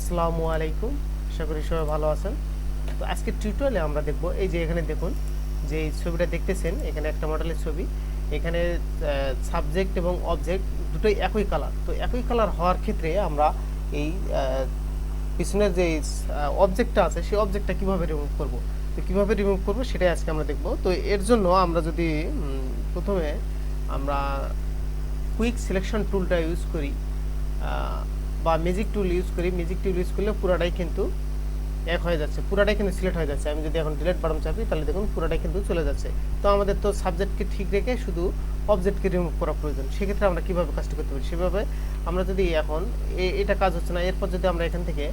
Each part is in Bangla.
আসসালামু আলাইকুম, আশা করি সবাই ভালো আছেন। তো আজকে টিউটোরিয়ালে আমরা দেখব, এই যে এখানে দেখুন যে এই ছবিটা দেখতেছেন, এখানে একটা মডেলের ছবি। এখানে সাবজেক্ট এবং অবজেক্ট দুটোই একই কালার। তো একই কালার হওয়ার ক্ষেত্রে আমরা এই পিছনের যে অবজেক্টটা আছে সেই অবজেক্টটা কীভাবে রিমুভ করব, তো কীভাবে রিমুভ করব সেটাই আজকে আমরা দেখব। তো এর জন্য আমরা যদি প্রথমে আমরা কুইক সিলেকশন টুলটা ইউজ করি বা ম্যাজিক টুল ইউজ করি। ম্যাজিক টুল ইউজ করলে পুরাটাই কিন্তু এক হয়ে যাচ্ছে, পুরাটাই কিন্তু সিলেক্ট হয়ে যাচ্ছে। আমি যদি এখন ডিলিট বাটন চাপি তাহলে দেখুন পুরাটাই কিন্তু চলে যাচ্ছে। তো আমাদের তো সাবজেক্টকে ঠিক রেখে শুধু অবজেক্টকে রিমুভ করা প্রয়োজন। সেক্ষেত্রে আমরা কীভাবে কাজটা করতে পারি, সেভাবে আমরা যদি এখন এটা কাজ হচ্ছে না, এরপর যদি আমরা এখান থেকে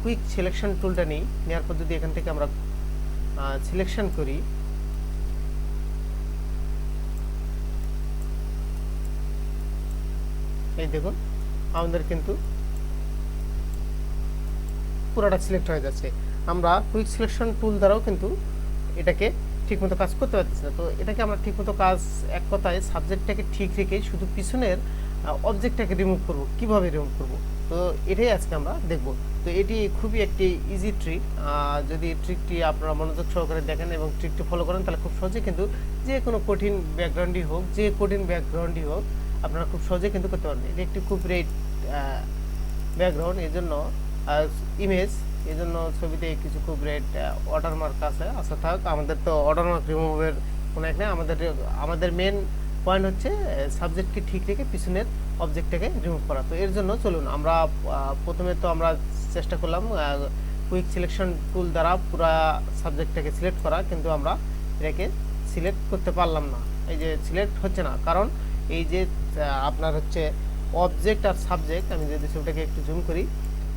কুইক সিলেকশন টুলটা নিই, নেওয়ার পর যদি এখান থেকে আমরা সিলেকশন করি, এই দেখুন আমাদের কিন্তু পুরোটা সিলেক্ট হয়ে যাচ্ছে। আমরা কুইক সিলেকশন টুল দ্বারাও কিন্তু এটাকে ঠিকমতো কাজ করতে পারতেছি না। তো এটাকে আমরা ঠিকমতো কাজ, এক কথায় সাবজেক্টটাকে ঠিক রেখে শুধু পিছনের অবজেক্টটাকে রিমুভ করব, কিভাবে রিমুভ করব, তো এটাই আজকে আমরা দেখব। তো এটি খুবই একটি ইজি ট্রিক। যদি ট্রিকটি আপনারা মনোযোগ সহকারে দেখেন এবং ট্রিকটি ফলো করেন তাহলে খুব সহজে কিন্তু যে কোনো কঠিন ব্যাকগ্রাউন্ডই হোক, আপনারা খুব সহজে কিন্তু করতে পারবেন। এটি একটি খুব রেট ব্যাকগ্রাউন্ড, এই জন্য ইমেজ, এই জন্য ছবিতে কিছু খুব রেড ওয়াটারমার্ক আছে। আচ্ছা থাক, আমাদের তো ওয়াটারমার্ক রিমুভের কোনো এক নেই। আমাদের মেন পয়েন্ট হচ্ছে সাবজেক্টকে ঠিক রেখে পিছনের অবজেক্টটাকে রিমুভ করা। তো এর জন্য চলুন আমরা প্রথমে তো আমরা চেষ্টা করলাম কুইক সিলেকশন টুল দ্বারা পুরো সাবজেক্টটাকে সিলেক্ট করা, কিন্তু আমরা এটাকে সিলেক্ট করতে পারলাম না। এই যে সিলেক্ট হচ্ছে না, কারণ এই যে আপনার হচ্ছে অবজেক্ট আর সাবজেক্ট, আমি যদি ছবিটাকে একটু জুম করি,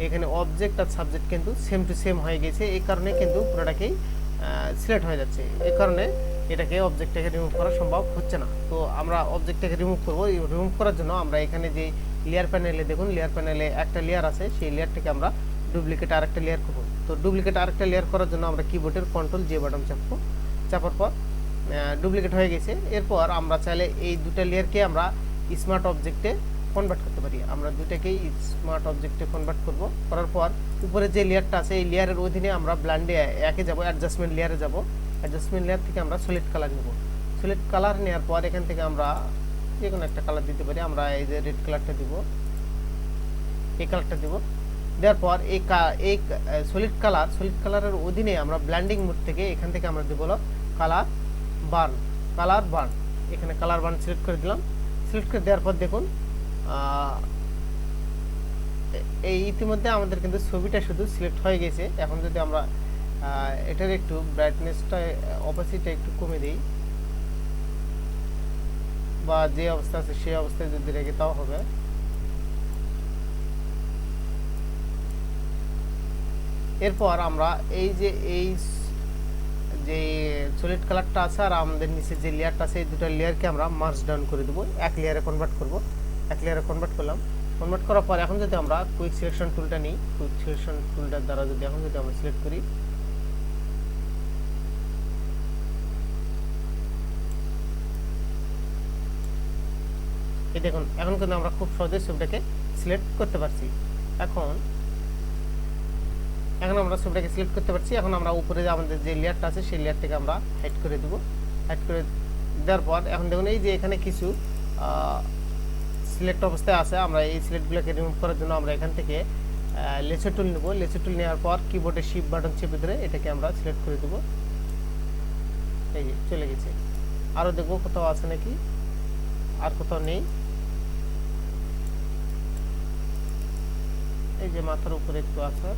এখানে অবজেক্ট আর সাবজেক্ট কিন্তু সেম টু সেম হয়ে গেছে। এই কারণে কিন্তু পুরোটাকেই সিলেক্ট হয়ে যাচ্ছে। এই কারণে এটাকে অবজেক্টটাকে রিমুভ করা সম্ভব হচ্ছে না। তো আমরা অবজেক্টটাকে রিমুভ করব। রিমুভ করার জন্য আমরা এখানে যে লেয়ার প্যানেলে দেখুন, লেয়ার প্যানেলে একটা লেয়ার আছে, সেই লেয়ারটাকে আমরা ডুপ্লিকেট আরেকটা লেয়ার করব। তো ডুপ্লিকেট আরেকটা লেয়ার করার জন্য আমরা কিবোর্ডের কন্ট্রোল জে বাটন চাপবো। চাপার পর ডুপ্লিকেট হয়ে গেছে। এরপর আমরা চাইলে এই দুটো লেয়ারকে আমরা স্মার্ট অবজেক্টে কনভার্ট করতে পারি। আমরা দুটাকেই স্মার্ট অবজেক্টে কনভার্ট করব। করার পর উপরে যে লেয়ারটা আছে এই লেয়ারের অধীনে আমরা ব্ল্যান্ডে একে যাব, অ্যাডজাস্টমেন্ট লেয়ারে যাব। অ্যাডজাস্টমেন্ট লেয়ার থেকে আমরা সলিড কালার নেব। সলিড কালার নেওয়ার পর এখান থেকে আমরা যে কোনো একটা কালার দিতে পারি। আমরা এই যে রেড কালারটা দিব, এই কালারটা দিব। দেওয়ার পর এই সলিড কালারের অধীনে আমরা ব্ল্যান্ডিং মোড থেকে এখান থেকে আমরা দেব কালার বার্ন। এখানে কালার বার্ন সিলেক্ট করে দিলাম। সিলেক্ট করে দেওয়ার পর দেখুন এই ইতিমধ্যে আমাদের কিন্তু ছবিটা শুধু সিলেক্ট হয়ে গেছে। এখন যদি আমরা এটার একটু ব্রাইটনেসটা, অপাসিটিটা একটু কমে দিই, বা যে অবস্থা আছে সেই অবস্থায় যদি রেখে তাও হবে। এরপর আমরা এই যে সলিড কালারটা আছে আর আমাদের নিচে যে লেয়ারটা আছে, এই দুটো লেয়ারকে আমরা মার্জ ডাউন করে দেবো, এক লেয়ারে কনভার্ট করব। এক লেয়ারে কনভার্ট করলাম। কনভার্ট করার পর এখন যদি আমরা কুইক সিলেকশন টুলটা নিই, কুইক সিলেকশন টুলটার দ্বারা যদি এখন যদি আমরা সিলেক্ট করি, এই দেখুন এখন কিন্তু আমরা খুব সহজে ছবিটাকে সিলেক্ট করতে পারছি। এখন আমরা ছবিটাকে সিলেক্ট করতে পারছি। এখন আমরা উপরে আমাদের যে লেয়ারটা আছে সেই লেয়ারটাকে আমরা হাইড করে দেব। হাইড করে দেওয়ার পর এখন দেখুন এই যে এখানে কিছু সিলেক্ট অবস্থায় আছে। আমরা এই সিলেক্টগুলোকে রিমুভ করার জন্য আমরা এখান থেকে লেসার টুল নেব। লেসার টুল নেওয়ার পর কিবোর্ডে শিফট বাটন চেপে ধরে এটাকে আমরা সিলেক্ট করে দেব। এই যে চলে গেছে। আরও দেখব কোথাও আছে নাকি, আর কোথাও নেই। এই যে মাথার উপরে একটু আছে,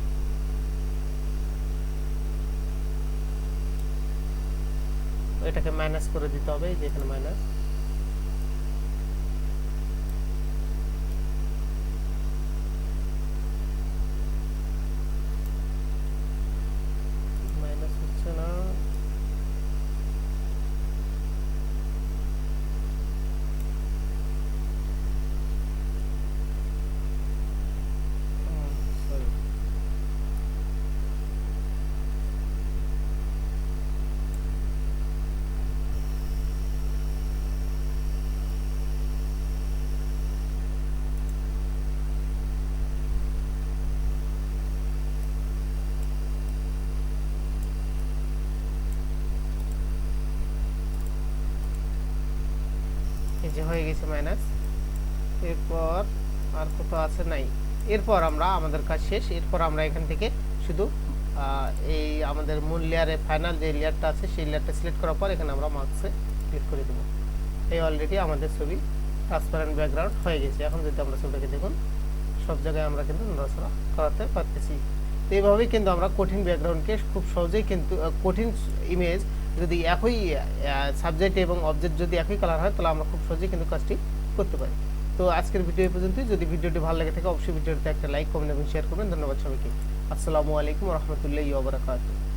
এটাকে মাইনাস করে দিতে হবে। এই যে এখানে মাইনাস, হচ্ছে না। এই যে হয়ে গেছে মাইনাস। এরপর আর কত আছে নাই। এরপর আমরা আমাদের কাজ শেষ। এরপর আমরা এখান থেকে শুধু এই আমাদের মূল লেয়ারে ফাইনাল যে লেয়ারটা আছে সেই লেয়ারটা সিলেক্ট করার পর এখানে আমরা মার্কসে ক্লিক করে দেবো। এই অলরেডি আমাদের ছবি ট্রান্সপারেন্ট ব্যাকগ্রাউন্ড হয়ে গেছে। এখন যদি আমরা ছবিটাকে দেখুন সব জায়গায় আমরা কিন্তু নড়াচড়া করাতে পারতেছি। তো এইভাবেই কিন্তু আমরা কঠিন ব্যাকগ্রাউন্ডকে খুব সহজেই কিন্তু কঠিন ইমেজ যদি একই সাবজেক্ট এবং অবজেক্ট যদি একই কালার হয় তাহলে আমরা খুব সহজেই কিন্তু কাজটি করতে পারি। তো আজকের ভিডিও এই পর্যন্তই। যদি ভিডিওটি ভালো লাগে থাকে অবশ্যই ভিডিওতে একটা লাইক, কমেন্ট এবং শেয়ার করবেন। ধন্যবাদ সবাইকে। আসসালামু আলাইকুম ওয়া রাহমাতুল্লাহি ওয়া বারাকাতুহু।